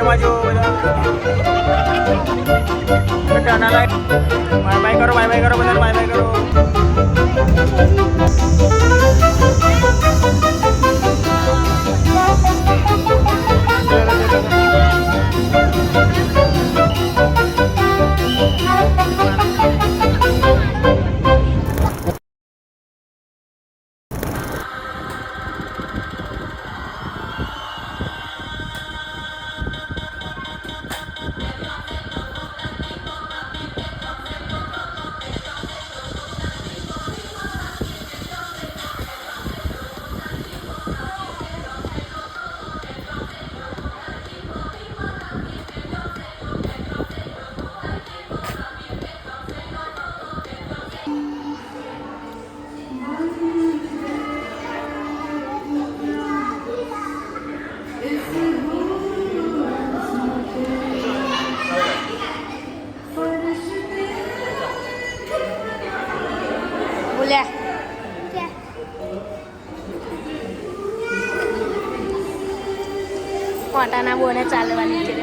વિડીયોમાં જો બધા બાય કરો, બાય બાય કરો, બધા બાય બાય કરો. પોતાના બોને ચાલવાની છે.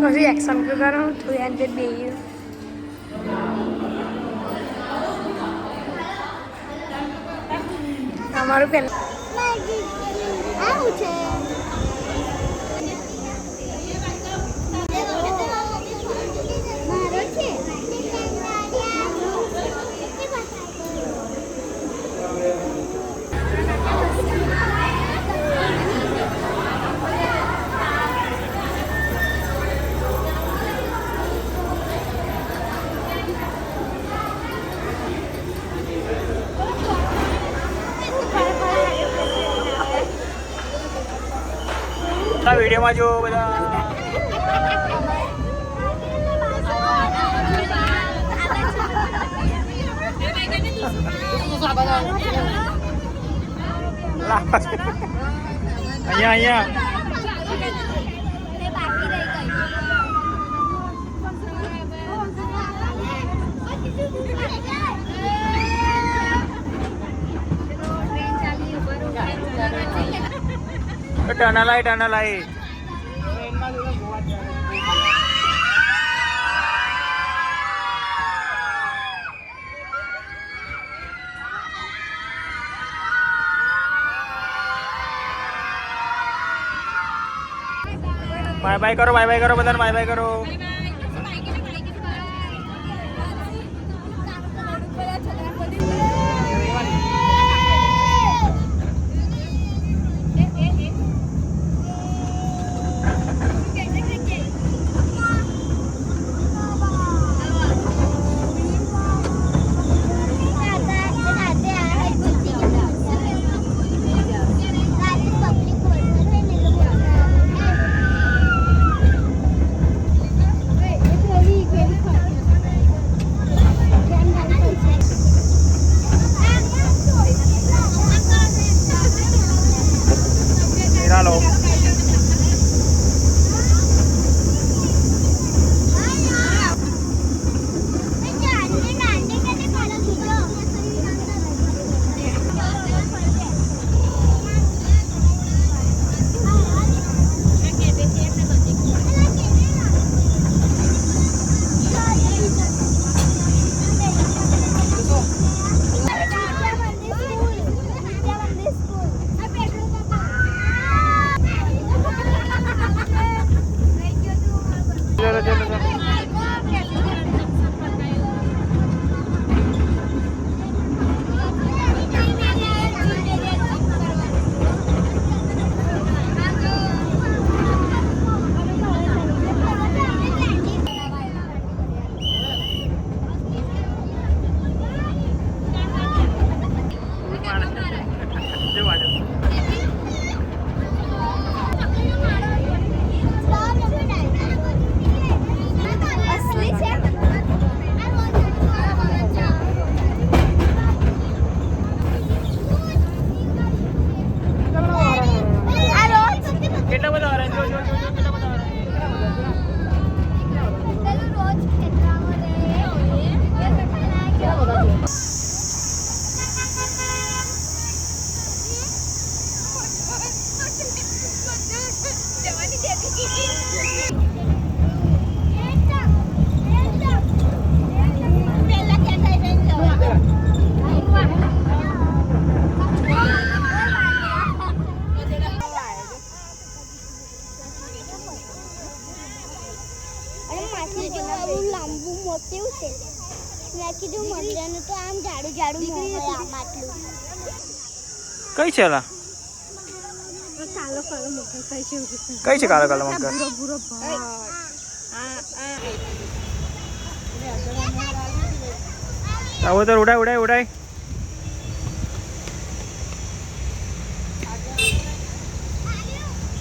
પછી એક્શન કરો તો યાર જે બે અમારું પેલા આવું છે. વિડીયોમાં જો બધા અહીંયા ટનલ આવી. બાય બાય કરો, બાય બાય કરો, બધાને બાય બાય કરો. લાંબુ મોટું છે મેં કીધું મરજાનું તો આમ જાડું જાડું મોં હોય આમ આટલું કઈ છે લા કાલો કાલો મોટો કઈ છે કઈ છે કાલો કાલો મગર ભૂરો ભૂરો ભાઈ આવો તો ઉડાય ઉડાય ઉડાય